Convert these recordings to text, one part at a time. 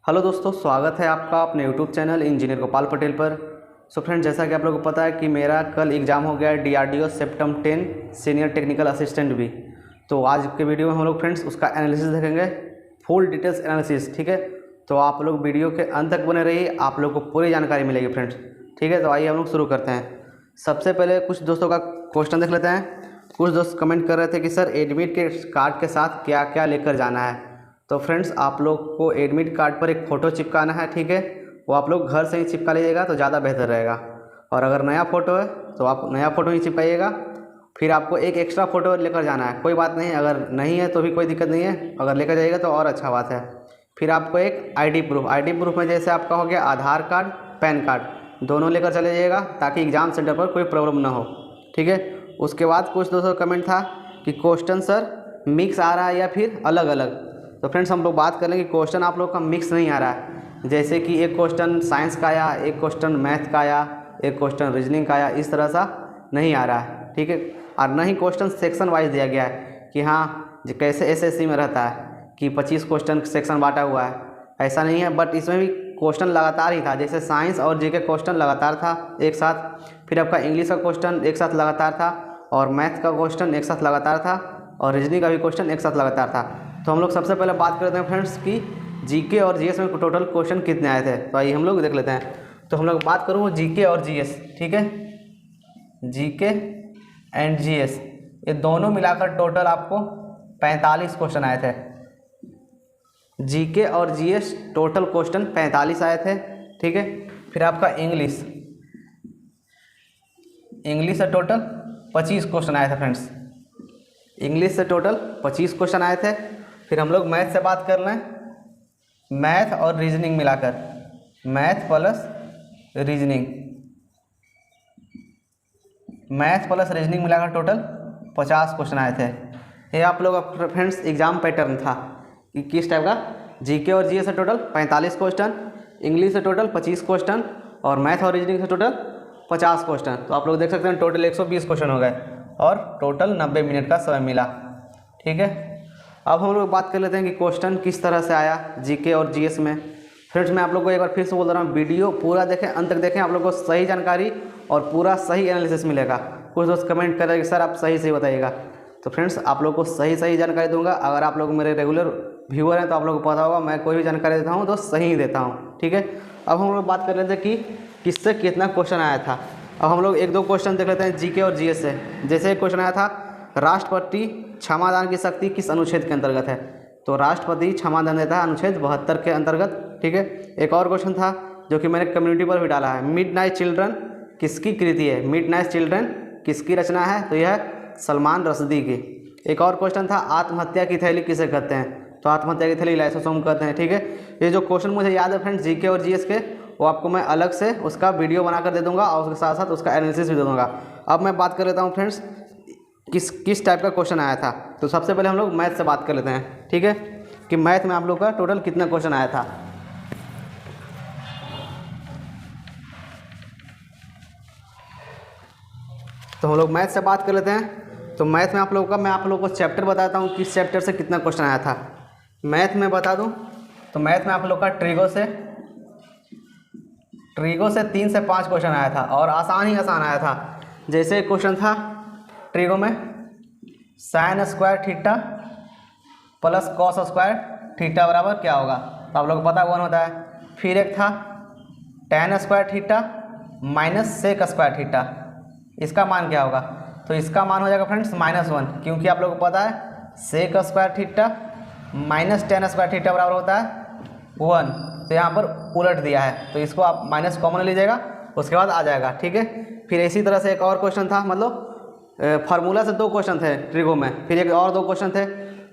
Hello दोस्तों, स्वागत है आपका अपने YouTube channel engineer Gopal Patel पर। सो फ्रेंड्स, जैसा कि आप लोगों को पता है कि मेरा कल एग्ज़ाम हो गया है DRDO septum 10 senior technical assistant भी। तो आज के वीडियो में हम लोग फ्रेंड्स उसका एनालिसिस देखेंगे, फुल डिटेल्स एनालिसिस। ठीक है, तो आप लोग वीडियो के अंत तक बने रहिए, आप लोग को पूरी जानकारी मिलेगी फ्रेंड्स। ठीक है, तो आइए हम लोग शुरू करते हैं। सबसे पहले कुछ दोस्तों का क्वेश्चन देख लेते हैं। कुछ दोस्त कमेंट कर रहे थे कि सर एडमिट के कार्ड के साथ क्या क्या लेकर जाना है। तो फ्रेंड्स, आप लोग को एडमिट कार्ड पर एक फ़ोटो चिपकाना है। ठीक है, वो आप लोग घर से ही चिपका लीजिएगा तो ज़्यादा बेहतर रहेगा। और अगर नया फ़ोटो है तो आप नया फ़ोटो ही चिपकाइएगा। फिर आपको एक एक्स्ट्रा फ़ोटो लेकर जाना है, कोई बात नहीं, अगर नहीं है तो भी कोई दिक्कत नहीं है, अगर लेकर जाइएगा तो और अच्छा बात है। फिर आपको एक ID प्रूफ में जैसे आपका हो गया आधार कार्ड, पैन कार्ड, दोनों लेकर चले जाइएगा ताकि एग्ज़ाम सेंटर पर कोई प्रॉब्लम ना हो। ठीक है, उसके बाद कुछ दोस्तों का कमेंट था कि क्वेश्चन सर मिक्स आ रहा है या फिर अलग अलग। तो फ्रेंड्स, हम लोग बात कर लेंगे कि क्वेश्चन आप लोग का मिक्स नहीं आ रहा है। जैसे कि एक क्वेश्चन साइंस का आया, एक क्वेश्चन मैथ का आया, एक क्वेश्चन रीजनिंग का आया, इस तरह सा नहीं आ रहा है। ठीक है, और न ही क्वेश्चन सेक्शन वाइज दिया गया है कि हाँ कैसे SSC में रहता है कि 25 क्वेश्चन सेक्शन बांटा हुआ है, ऐसा नहीं है। बट इसमें भी क्वेश्चन लगातार ही था, जैसे साइंस और GK क्वेश्चन लगातार था एक साथ, फिर आपका इंग्लिश का क्वेश्चन एक साथ लगातार था, और मैथ का क्वेश्चन एक साथ लगातार था, और रीजनिंग का भी क्वेश्चन एक साथ लगातार था। तो हम लोग सबसे पहले बात करते हैं फ्रेंड्स कि GK और GS में टोटल क्वेश्चन कितने आए थे। तो आइए हम लोग देख लेते हैं। तो हम लोग बात करूँ GK और GS। ठीक है, GK एंड GS ये दोनों मिलाकर टोटल आपको 45 क्वेश्चन आए थे। GK और GS टोटल क्वेश्चन 45 आए थे। ठीक है, फिर आपका इंग्लिश से टोटल 25 क्वेश्चन आए थे फ्रेंड्स। इंग्लिश से टोटल 25 क्वेश्चन आए थे। फिर हम लोग मैथ से बात कर लें, मैथ और रीजनिंग मिलाकर, मैथ प्लस रीजनिंग मिलाकर टोटल 50 क्वेश्चन आए थे। ये आप लोग का फ्रेंड्स एग्जाम पैटर्न था कि किस टाइप का। GK और GS से टोटल 45 क्वेश्चन, इंग्लिश से टोटल 25 क्वेश्चन, और मैथ और रीजनिंग से टोटल 50 क्वेश्चन। तो आप लोग देख सकते हैं टोटल 120 क्वेश्चन हो गए और टोटल 90 मिनट का समय मिला। ठीक है, अब हम लोग बात कर लेते हैं कि क्वेश्चन किस तरह से आया GK और GS में। फ्रेंड्स, मैं आप लोग को एक बार फिर से बोल रहा हूँ, वीडियो पूरा देखें, अंत तक देखें, आप लोग को सही जानकारी और पूरा सही एनालिसिस मिलेगा। कुछ दोस्त कमेंट कर रहे हैं कि सर आप सही बताइएगा। तो फ्रेंड्स, आप लोग को सही जानकारी दूंगा। अगर आप लोग मेरे रेगुलर व्यूअर हैं तो आप लोगों को पता होगा, मैं कोई भी जानकारी देता हूँ तो सही ही देता हूँ। ठीक है, अब हम लोग बात कर लेते हैं कि किससे कितना क्वेश्चन आया था। अब हम लोग एक दो क्वेश्चन देख लेते हैं GK और GS से। जैसे एक क्वेश्चन आया था, राष्ट्रपति क्षमादान की शक्ति किस अनुच्छेद के अंतर्गत है। तो राष्ट्रपति क्षमादान देता है अनुच्छेद 72 के अंतर्गत। ठीक है, एक और क्वेश्चन था जो कि मैंने कम्युनिटी पर भी डाला है, मिडनाइट चिल्ड्रन किसकी कृति है, मिडनाइट चिल्ड्रन किसकी रचना है। तो यह सलमान रश्दी की। एक और क्वेश्चन था, आत्महत्या की थैली किसे कहते हैं। तो आत्महत्या की थैली लाइसोसोम कहते हैं। ठीक है, ये जो क्वेश्चन मुझे याद है फ्रेंड्स GK और GS के, वो आपको मैं अलग से उसका वीडियो बनाकर दे दूंगा और उसके साथ साथ उसका एनालिसिस भी दे दूंगा। अब मैं बात कर लेता हूँ फ्रेंड्स किस टाइप का क्वेश्चन आया था। तो सबसे पहले हम लोग मैथ से बात कर लेते हैं। ठीक है, कि मैथ में आप लोग का टोटल कितना क्वेश्चन आया था। तो हम लोग मैथ से बात कर लेते हैं। तो मैथ में मैं आप लोग को चैप्टर बताता हूँ, किस चैप्टर से कितना क्वेश्चन आया था। मैथ में बता दूँ तो मैथ में आप लोग का ट्रिगो से 3 से 5 क्वेश्चन आया था, और आसान आया था। जैसे एक क्वेश्चन था ट्रिगो में, sine square theta plus cos square theta बराबर क्या होगा। तो आप लोग को पता 1 होता है। फिर एक था tan square theta minus sec square theta, इसका मान क्या होगा। तो इसका मान हो जाएगा फ्रेंड्स -1, क्योंकि आप लोग को पता है sec square theta minus tan square theta बराबर होता है 1। तो यहाँ पर उलट दिया है, तो इसको आप माइनस कॉमन लीजिएगा, उसके बाद आ जाएगा। ठीक है, फिर इसी तरह से एक और क्वेश्चन था, मतलब फार्मूला से 2 क्वेश्चन थे ट्रिगो में, फिर एक और 2 क्वेश्चन थे।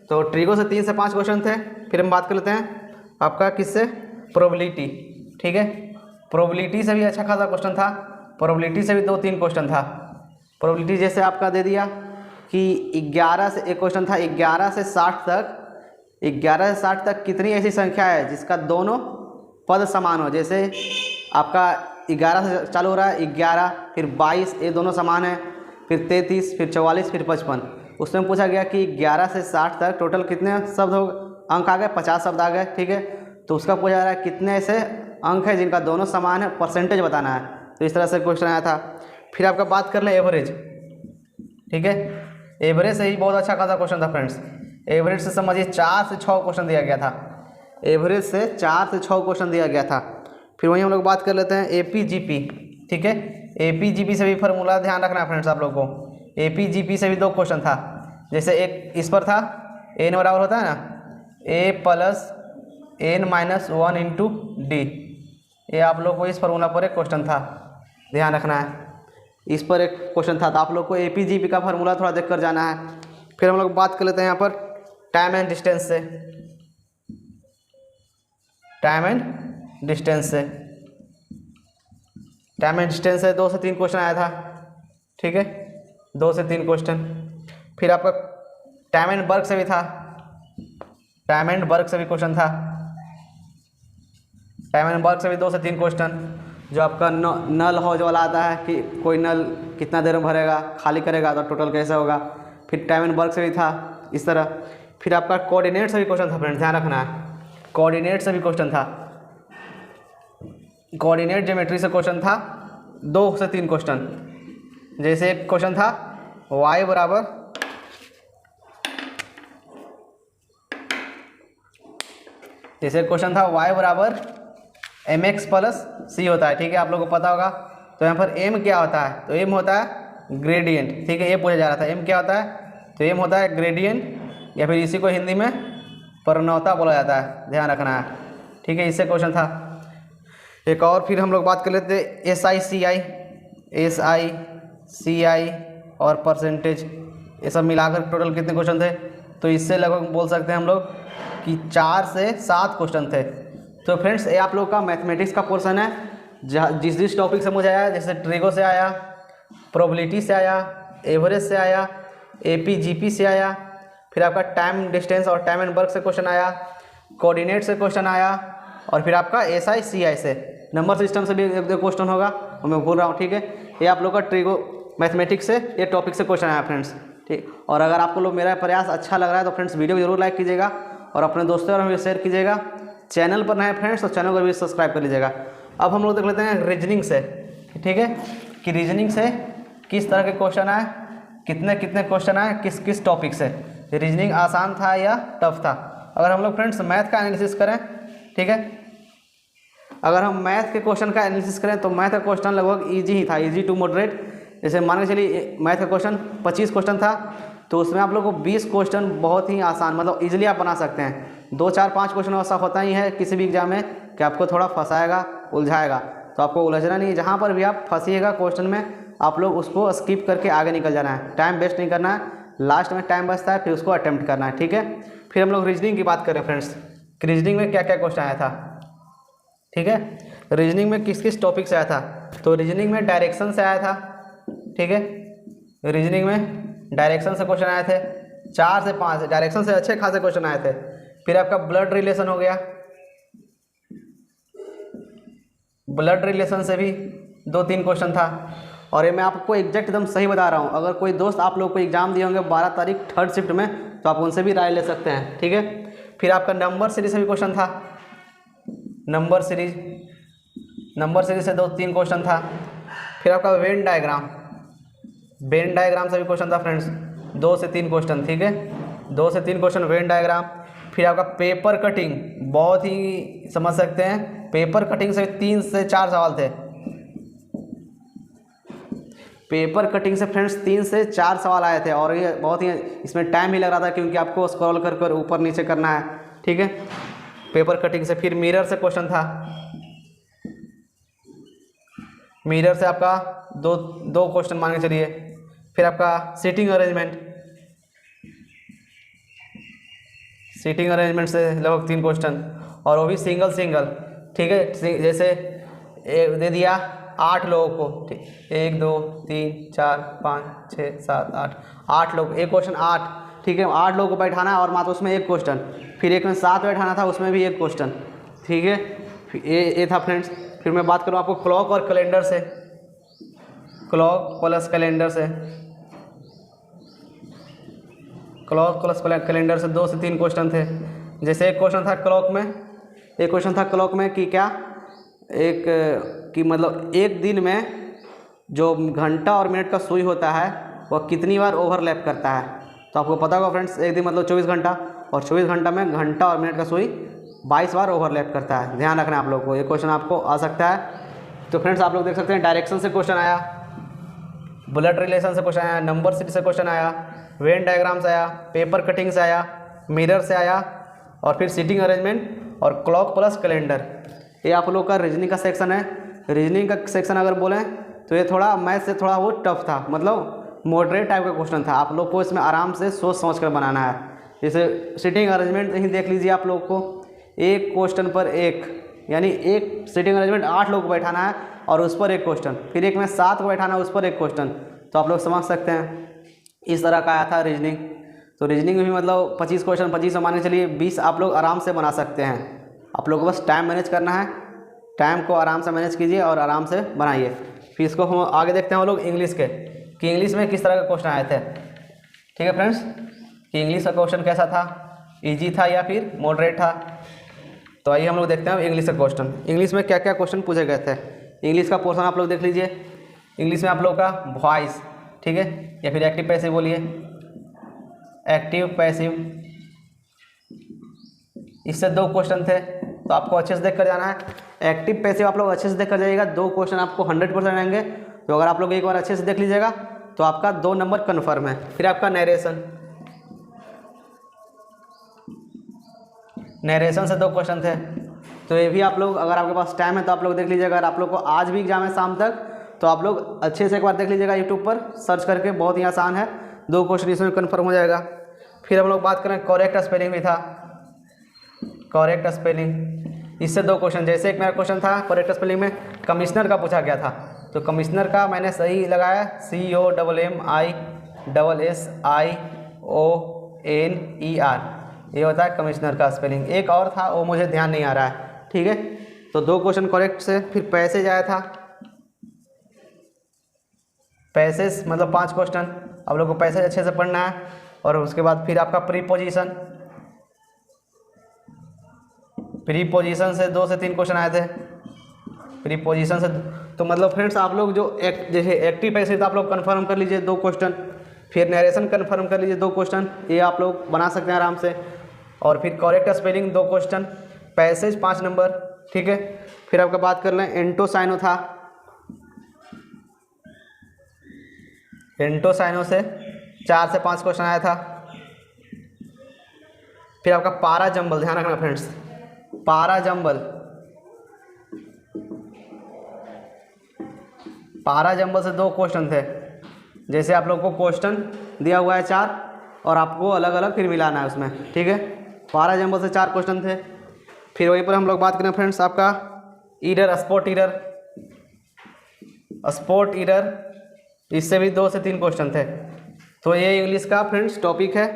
तो ट्रिगो से 3 से 5 क्वेश्चन थे। फिर हम बात कर लेते हैं आपका किससे, प्रोबेबिलिटी। ठीक है, प्रोबेबिलिटी से भी अच्छा खासा क्वेश्चन था, प्रोबेबिलिटी से भी 2-3 क्वेश्चन था। प्रोबेबिलिटी जैसे आपका दे दिया कि 11 से एक क्वेश्चन था, 11 से 60 तक कितनी ऐसी संख्या है जिसका दोनों पद समान हो। जैसे आपका 11 से चालू हो रहा है, 11 फिर 22, ये दोनों समान है, फिर 33 फिर 44 फिर 55। उसमें पूछा गया कि 11 से 60 तक टोटल कितने शब्द हो, अंक आ गए, 50 शब्द आ गए। ठीक है, तो उसका पूछा जा रहा है कितने ऐसे अंक है जिनका दोनों समान है, परसेंटेज बताना है। तो इस तरह से क्वेश्चन आया था। फिर आपका बात कर ले एवरेज, ठीक है। एवरेज से ही बहुत अच्छा खासा क्वेश्चन था फ्रेंड्स। एवरेज से समझिए 4 से 6 क्वेश्चन दिया गया था। एवरेज से 4 से 6 क्वेश्चन दिया गया था। फिर वहीं हम लोग बात कर लेते हैं APGP, ठीक है। APGP से भी फार्मूला ध्यान रखना है फ्रेंड्स आप लोग को। APGP से भी 2 क्वेश्चन था। जैसे एक इस पर था n बराबर होता है ना A plus n-1 into D. ये आप लोग को इस फार्मूला पर एक क्वेश्चन था, ध्यान रखना है। इस पर एक क्वेश्चन था, तो आप लोग को APGP का फार्मूला थोड़ा देख कर जाना है। फिर हम लोग बात कर लेते हैं यहाँ पर टाइम एंड डिस्टेंस से। टाइम एंड डिस्टेंस से 2 से 3 क्वेश्चन आया था, ठीक है। 2 से 3 क्वेश्चन। फिर आपका टाइम एंड वर्क से भी था। टाइम एंड वर्क से भी क्वेश्चन था। टाइम एंड वर्क से भी 2 से 3 क्वेश्चन। जो आपका नल हौज वाला आता है कि कोई नल कितना देर में भरेगा, खाली करेगा तो टोटल कैसे होगा। फिर टाइम एंड वर्क से भी था इस तरह। फिर आपका कोऑर्डिनेट से भी क्वेश्चन था फ्रेंड्स, ध्यान रखना है। कोऑर्डिनेट से भी क्वेश्चन था। कोऑर्डिनेट ज्योमेट्री से क्वेश्चन था 2 से 3 क्वेश्चन। जैसे एक क्वेश्चन था y बराबर mx प्लस c होता है, ठीक है। आप लोगों को पता होगा। तो यहाँ पर m क्या होता है, तो m होता है ग्रेडियंट, ठीक है। ये पूछा जा रहा था m क्या होता है, तो m होता है ग्रेडियंट, या फिर इसी को हिंदी में प्रणवता बोला जाता है, ध्यान रखना है, ठीक है। इससे क्वेश्चन था एक और। फिर हम लोग बात कर लेते हैं SI CI और परसेंटेज, ये सब मिलाकर टोटल कितने क्वेश्चन थे। तो इससे लगभग बोल सकते हैं हम लोग कि 4 से 7 क्वेश्चन थे। तो फ्रेंड्स ये आप लोग का मैथमेटिक्स का पोर्शन है। जिस टॉपिक से मुझे आया, जैसे ट्रिगो से आया, प्रोबेबिलिटी से आया, एवरेज से आया, APGP से आया, फिर आपका टाइम डिस्टेंस और टाइम एंड वर्क से क्वेश्चन आया, कोऑर्डिनेट से क्वेश्चन आया, और फिर आपका SI CI से, नंबर सिस्टम से भी एक 2 क्वेश्चन होगा, और मैं भूल रहा हूँ, ठीक है। ये आप लोग का ट्रिगो मैथमेटिक्स से ये टॉपिक से क्वेश्चन आया फ्रेंड्स, ठीक। और अगर आपको लोग मेरा प्रयास अच्छा लग रहा है तो फ्रेंड्स वीडियो को जरूर लाइक कीजिएगा और अपने दोस्तों और भी शेयर कीजिएगा। चैनल पर नए फ्रेंड्स तो चैनल को भी सब्सक्राइब कर लीजिएगा। अब हम लोग देख लेते हैं रीजनिंग से, ठीक है, कि रीजनिंग से किस तरह के क्वेश्चन आए, कितने कितने क्वेश्चन आए, किस किस टॉपिक से। रीजनिंग आसान था या टफ था। अगर हम लोग फ्रेंड्स मैथ का एनालिसिस करें, ठीक है, अगर हम मैथ के क्वेश्चन का एनालिसिस करें तो मैथ का क्वेश्चन लगभग ईजी ही था, ईजी टू मॉडरेट। जैसे मान के चलिए मैथ का क्वेश्चन 25 क्वेश्चन था, तो उसमें आप लोग को 20 क्वेश्चन बहुत ही आसान, मतलब इजीली आप बना सकते हैं। 2 4 5 क्वेश्चन ऐसा होता ही है किसी भी एग्जाम में कि आपको थोड़ा फंसाएगा, उलझाएगा, तो आपको उलझना नहीं है। जहाँ पर भी आप फंसीएगा क्वेश्चन में, आप लोग उसको स्किप करके आगे निकल जाना है, टाइम वेस्ट नहीं करना है। लास्ट में टाइम बचता है, फिर उसको अटेम्प्ट करना है, ठीक है। फिर हम लोग रीजनिंग की बात करें फ्रेंड्स, रीजनिंग में क्या क्या क्वेश्चन आया था, ठीक है। रीजनिंग में किस किस टॉपिक से आया था, तो रीजनिंग में डायरेक्शन से आया था, ठीक है। रीजनिंग में डायरेक्शन से क्वेश्चन आए थे, 4 से 5 डायरेक्शन से अच्छे खासे क्वेश्चन आए थे। फिर आपका ब्लड रिलेशन हो गया, ब्लड रिलेशन से भी 2-3 क्वेश्चन था। और ये मैं आपको एग्जैक्ट एकदम सही बता रहा हूँ। अगर कोई दोस्त आप लोग को एग्जाम दिए होंगे 12 तारीख 3rd शिफ्ट में, तो आप उनसे भी राय ले सकते हैं, ठीक है। फिर आपका नंबर सीरीज से भी क्वेश्चन था, नंबर सीरीज से 2-3 क्वेश्चन था। फिर आपका वेन डायग्राम से भी क्वेश्चन था फ्रेंड्स, 2 से 3 क्वेश्चन, ठीक है। 2 से 3 क्वेश्चन वेन डायग्राम। फिर आपका पेपर कटिंग, बहुत ही समझ सकते हैं, पेपर कटिंग से 3 से 4 सवाल थे। पेपर कटिंग से फ्रेंड्स 3 से 4 सवाल आए थे, और ये बहुत ही इसमें टाइम ही लग रहा था क्योंकि आपको स्क्रॉल कर कर ऊपर नीचे करना है, ठीक है। पेपर कटिंग से। फिर मिरर से क्वेश्चन था, मिरर से आपका दो क्वेश्चन मान के चलिए। फिर आपका सीटिंग अरेंजमेंट से लगभग 3 क्वेश्चन, और वो भी सिंगल, ठीक है। जैसे दे दिया 8 लोगों को, ठीक, 1 2 3 4 5 6 7 8 लोग, एक क्वेश्चन 8, ठीक है। 8 लोगों को बैठाना है और मात्र उसमें एक क्वेश्चन। फिर एक में 7 बैठाना था, उसमें भी एक क्वेश्चन, ठीक है। ये था फ्रेंड्स। फिर मैं बात करूँ आपको क्लॉक और कैलेंडर से, क्लॉक प्लस कैलेंडर से 2 से 3 क्वेश्चन थे। जैसे एक क्वेश्चन था क्लॉक में एक क्वेश्चन था क्लॉक में कि क्या कि मतलब एक दिन में जो घंटा और मिनट का सुई होता है वह कितनी बार ओवरलैप करता है। तो आपको पता होगा फ्रेंड्स, एक दिन मतलब 24 घंटा, और 24 घंटा में घंटा और मिनट का सुई 22 बार ओवरलैप करता है। ध्यान रखना आप लोग को, ये क्वेश्चन आपको आ सकता है। तो फ्रेंड्स आप लोग देख सकते हैं डायरेक्शन से क्वेश्चन आया, बुलेट रिलेशन से क्वेश्चन आया, नंबर सीरीज से क्वेश्चन आया, वेन डायग्राम से आया, पेपर कटिंग से आया, मिरर से आया, और फिर सीटिंग अरेंजमेंट और क्लॉक प्लस कैलेंडर। ये आप लोग का रीजनिंग का सेक्शन है। रीजनिंग का सेक्शन अगर बोलें तो ये थोड़ा मैथ से थोड़ा वो टफ था, मतलब मॉडरेट टाइप का क्वेश्चन था। आप लोग को इसमें आराम से सोच समझ कर बनाना है। जैसे सीटिंग अरेंजमेंट ही देख लीजिए, आप लोग को एक क्वेश्चन पर एक, यानी एक सीटिंग अरेंजमेंट 8 लोग को बैठाना है और उस पर एक क्वेश्चन, फिर एक में 7 को बैठाना है उस पर एक क्वेश्चन। तो आप लोग समझ सकते हैं इस तरह का आया था रीजनिंग। तो रीजनिंग में भी मतलब 25 क्वेश्चन, 25 मान के चलिए 20 आप लोग आराम से बना सकते हैं। आप लोग को बस टाइम मैनेज करना है, टाइम को आराम से मैनेज कीजिए और आराम से बनाइए। फिर इसको हम आगे देखते हैं हम लोग इंग्लिश के, कि इंग्लिश में किस तरह का क्वेश्चन आए थे। ठीक है फ्रेंड्स, कि इंग्लिश का क्वेश्चन कैसा था, ईजी था या फिर मॉडरेट था। तो आइए हम लोग देखते हैं इंग्लिश का क्वेश्चन। इंग्लिश में क्या क्या क्वेश्चन पूछे गए थे। इंग्लिश का पोर्शन आप लोग देख लीजिए। इंग्लिश में आप लोग का वॉइस, ठीक है, या फिर एक्टिव पैसिव बोलिए, एक्टिव पैसिव, इससे 2 क्वेश्चन थे। तो आपको अच्छे से देख कर जाना है। एक्टिव पैसिव आप लोग अच्छे से देख कर जाइएगा, 2 क्वेश्चन आपको 100% आएंगे। तो अगर आप लोग एक बार अच्छे से देख लीजिएगा तो आपका 2 नंबर कन्फर्म है। फिर आपका नरेशन, नरेशन से 2 क्वेश्चन थे। तो ये भी आप लोग, अगर आपके पास टाइम है तो आप लोग देख लीजिएगा। अगर आप लोग को आज भी एग्जाम है शाम तक, तो आप लोग अच्छे से एक बार देख लीजिएगा यूट्यूब पर सर्च करके, बहुत ही आसान है। 2 क्वेश्चन इसमें कन्फर्म हो जाएगा। फिर हम लोग बात करें करेक्ट स्पेलिंग भी था, करेक्ट स्पेलिंग, इससे 2 क्वेश्चन। जैसे एक मेरा क्वेश्चन था करेक्ट स्पेलिंग में कमिश्नर का पूछा गया था, तो कमिश्नर का मैंने सही लगाया COMMISSIONER, ये होता है कमिश्नर का स्पेलिंग। एक और था वो मुझे ध्यान नहीं आ रहा है। ठीक है, तो 2 क्वेश्चन करेक्ट से। फिर पैसेज आया था, पैसेज मतलब 5 क्वेश्चन। आप लोग को पैसेज अच्छे से पढ़ना है। और उसके बाद फिर आपका प्रीपोजिशन, प्रीपोजिशन से 2 से 3 क्वेश्चन आए थे। प्रीपोजिशन से तो मतलब फ्रेंड्स आप लोग जो जैसे एक्टिव पैसिव आप लोग कन्फर्म कर लीजिए 2 क्वेश्चन, फिर नरेशन कन्फर्म कर लीजिए 2 क्वेश्चन, ये आप लोग बना सकते हैं आराम से। और फिर correct spelling 2 question, passage 5 number. ठीक है, फिर आपका बात कर लें एंटोसाइनो था, एंटोसाइनो से 4 से 5 क्वेश्चन आया था। फिर आपका पारा जंबल, ध्यान रखना फ्रेंड्स, पारा जंबल, पारा जंबल से 2 क्वेश्चन थे। जैसे आप लोग को क्वेश्चन दिया हुआ है 4 और आपको अलग अलग फिर मिलाना है उसमें। ठीक है, पारा जंबल से 4 क्वेश्चन थे। फिर वहीं पर हम लोग बात करें फ्रेंड्स आपका error, spot error, spot error, इससे भी 2 से 3 क्वेश्चन थे। तो ये इंग्लिश का फ्रेंड्स टॉपिक है।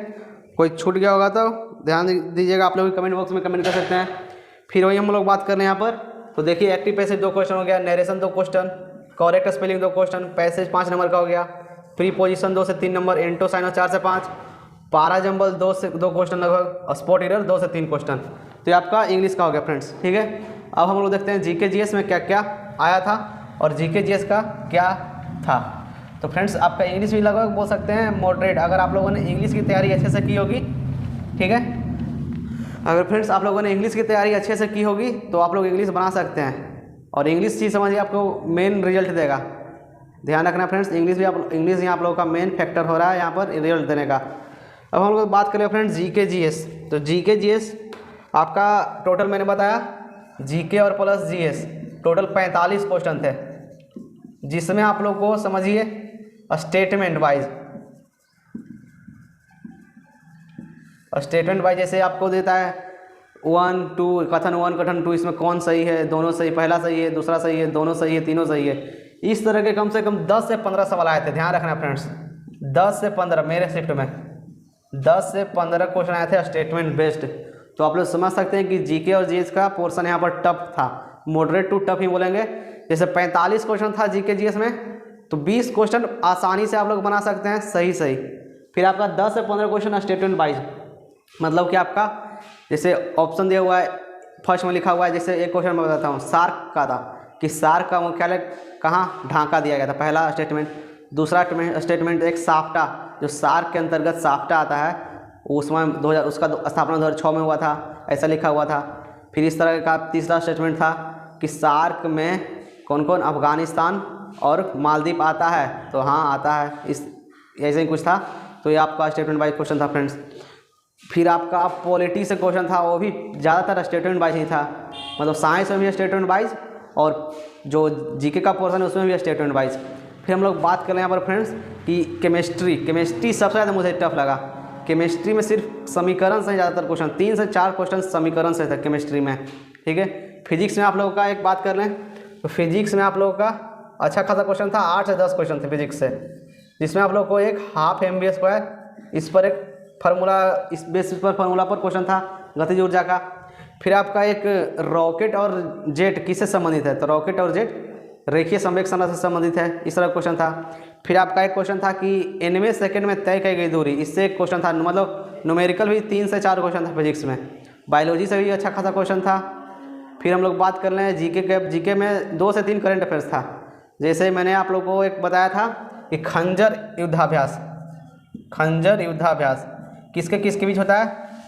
कोई छूट गया होगा तो ध्यान दीजिएगा, आप लोग कमेंट बॉक्स में कमेंट कर सकते हैं। फिर वही हम लोग बात कर रहे हैं यहाँ पर। तो देखिए एक्टिव पैसेज 2 क्वेश्चन हो गया, narration 2 question, correct spelling 2 question, passage 5 number का हो गया, प्रीपोजिशन 2 से 3 नंबर, एंटोसाइनो 4 से 5, पारा जंबल 2 से 2 क्वेश्चन लगभग, स्पॉट ईरर 2 से 3 क्वेश्चन। तो ये आपका इंग्लिश का हो गया फ्रेंड्स। ठीक है, अब हम लोग देखते हैं जीके जीएस में क्या क्या आया था और जीके जीएस का क्या था। तो फ्रेंड्स आपका इंग्लिश भी लगभग बोल सकते हैं मॉडरेट, अगर आप लोगों ने इंग्लिश की तैयारी अच्छे से की होगी। ठीक है, अगर फ्रेंड्स आप लोगों ने इंग्लिश की तैयारी अच्छे से की होगी तो आप लोग इंग्लिश बना सकते हैं। और इंग्लिश चीज़ समझिए आपको मेन रिजल्ट देगा। ध्यान रखना फ्रेंड्स, इंग्लिश यहाँ आप लोगों का मेन फैक्टर हो रहा है यहाँ पर रिजल्ट देने का। अब हम लोग बात करें फ्रेंड्स जीके जीएस। तो जीके जीएस आपका टोटल मैंने बताया जीके और प्लस जीएस टोटल 45 क्वेश्चन थे, जिसमें आप लोग को समझिए स्टेटमेंट वाइज, स्टेटमेंट वाइज जैसे आपको देता है 1 2 कथन 1 कथन 2, इसमें कौन सही है, दोनों सही, पहला सही है, दूसरा सही है, दोनों सही है, तीनों सही है। इस तरह के कम से कम 10 से 15 सवाल आए थे। ध्यान रखना फ्रेंड्स, 10 से 15 मेरे शिफ्ट में 10 से 15 क्वेश्चन आए थे स्टेटमेंट बेस्ड। तो आप लोग समझ सकते हैं कि जीके और जीएस का पोर्शन यहाँ पर टफ था, मॉडरेट टू टफ ही बोलेंगे। जैसे 45 क्वेश्चन था जीके जीएस में, तो 20 क्वेश्चन आसानी से आप लोग बना सकते हैं सही सही। फिर आपका 10 से 15 क्वेश्चन स्टेटमेंट वाइज, मतलब कि आपका जैसे ऑप्शन दिया हुआ है फर्स्ट में लिखा हुआ है, जैसे एक क्वेश्चन मैं बताता हूँ, सार्क का था कि सार्क का मुख्यालय कहाँ ढाका दिया गया था, पहला स्टेटमेंट। दूसरा स्टेटमेंट एक साफ्टा, जो सार्क के अंतर्गत साफ्टा आता है, उसमें 2000 उसका स्थापना 2006 में हुआ था, ऐसा लिखा हुआ था। फिर इस तरह का तीसरा स्टेटमेंट था कि सार्क में कौन कौन, अफगानिस्तान और मालदीव आता है, तो हाँ आता है, इस ऐसे ही कुछ था। तो ये आपका स्टेटमेंट वाइज क्वेश्चन था फ्रेंड्स। फिर आपका पॉलिटी से क्वेश्चन था, वो भी ज़्यादातर स्टेटमेंट वाइज ही था, मतलब साइंस में भी स्टेटमेंट वाइज और जो जीके का पोर्शन है उसमें भी स्टेटमेंट वाइज। फिर हम लोग बात कर रहे हैं यहाँ पर फ्रेंड्स कि केमिस्ट्री सबसे ज़्यादा मुझे टफ लगा। केमिस्ट्री में सिर्फ समीकरण से ज़्यादातर क्वेश्चन, 3 से 4 क्वेश्चन समीकरण से थे केमिस्ट्री में, ठीक है। फिजिक्स में आप लोगों का एक बात कर लें तो फिजिक्स में आप लोगों का अच्छा खासा क्वेश्चन था, 8 से 10 क्वेश्चन थे फिजिक्स से, जिसमें आप लोग को एक हाफ mv², इस पर एक फार्मूला, इस बेसिस पर फार्मूला पर क्वेश्चन था गतिज ऊर्जा का। फिर आपका एक रॉकेट और जेट किससे संबंधित है, तो रॉकेट और जेट रेखीय संवेग संरचना से संबंधित है, इस तरह क्वेश्चन था। फिर आपका एक क्वेश्चन था कि nवें सेकंड में तय की गई दूरी, इससे एक क्वेश्चन था, मतलब न्यूमेरिकल भी 3 से 4 क्वेश्चन था फिजिक्स में। बायोलॉजी से भी अच्छा खासा क्वेश्चन था। फिर हम लोग बात कर रहे हैं जीके में 2 से 3 करंट अफेयर्स था, जैसे मैंने आप लोगों को एक बताया था कि खंजर युद्धाभ्यास किसके बीच होता है,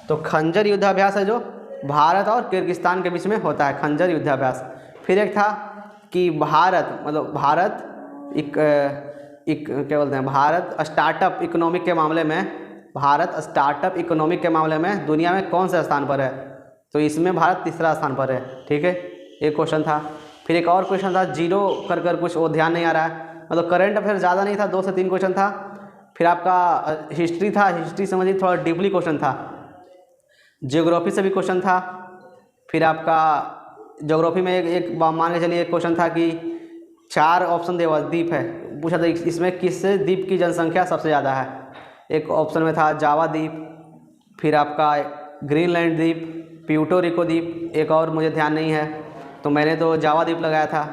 तो खंजर युद्धाभ्यास है जो भारत और किर्गिस्तान के बीच में होता है, खंजर युद्धाभ्यास। फिर एक था कि भारत स्टार्टअप इकोनॉमिक के मामले में दुनिया में कौन से स्थान पर है, तो इसमें भारत तीसरा स्थान पर है, ठीक है, एक क्वेश्चन था। फिर एक और क्वेश्चन था जीरो कर कुछ, वो ध्यान नहीं आ रहा है, मतलब करंट अफेयर ज़्यादा नहीं था, 2 से 3 क्वेश्चन था। फिर आपका हिस्ट्री था, हिस्ट्री समझिए थोड़ा डीपली क्वेश्चन था। जियोग्राफी से भी क्वेश्चन था। फिर आपका ज्योग्राफी में एक मान के चलिए एक क्वेश्चन था कि 4 ऑप्शन देवा द्वीप है, पूछा था इसमें किस द्वीप की जनसंख्या सबसे ज़्यादा है। एक ऑप्शन में था जावा द्वीप, फिर आपका ग्रीनलैंड द्वीप, प्यूर्टो रिको द्वीप, एक और मुझे ध्यान नहीं है, तो मैंने तो जावा द्वीप लगाया था,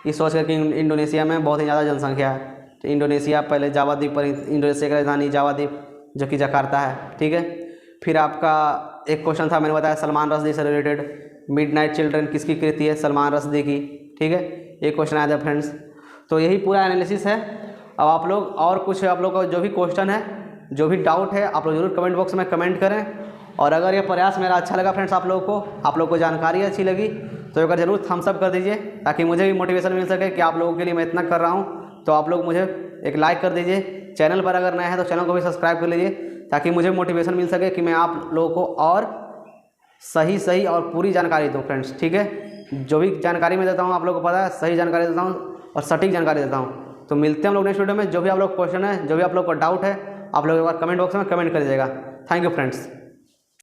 इस सोच कर कि इंडोनेशिया में बहुत ही ज़्यादा जनसंख्या है, तो इंडोनेशिया पहले जावा द्वीप पर, इंडोनेशिया की राजधानी जावा द्वीप जो कि जकार्ता है, ठीक है। फिर आपका एक क्वेश्चन था, मैंने बताया सलमान रश्दी से रिलेटेड, मिडनाइट चिल्ड्रन किसकी कृति है, सलमान रश्दी की, ठीक है, एक क्वेश्चन आया था फ्रेंड्स। तो यही पूरा एनालिसिस है। अब आप लोग और कुछ आप लोग का जो भी क्वेश्चन है, जो भी डाउट है, आप लोग जरूर कमेंट बॉक्स में कमेंट करें। और अगर ये प्रयास मेरा अच्छा लगा फ्रेंड्स, आप लोग को जानकारी अच्छी लगी तो अगर ज़रूर थम्स अप कर दीजिए, ताकि मुझे भी मोटिवेशन मिल सके कि आप लोगों के लिए मैं इतना कर रहा हूँ। तो आप लोग मुझे एक लाइक कर दीजिए, चैनल पर अगर नए हैं तो चैनल को भी सब्सक्राइब कर लीजिए, ताकि मुझे मोटिवेशन मिल सके कि मैं आप लोगों को और सही और पूरी जानकारी दूँ फ्रेंड्स, ठीक है। जो भी जानकारी मैं देता हूँ आप लोगों को पता है, सही जानकारी देता हूँ और सटीक जानकारी देता हूँ। तो मिलते हैं हम लोग नेक्स्ट वीडियो में। जो भी आप लोग क्वेश्चन है, जो भी आप लोग को डाउट है, आप लोग एक बार कमेंट बॉक्स में कमेंट कर दीजिएगा। Thank you friends.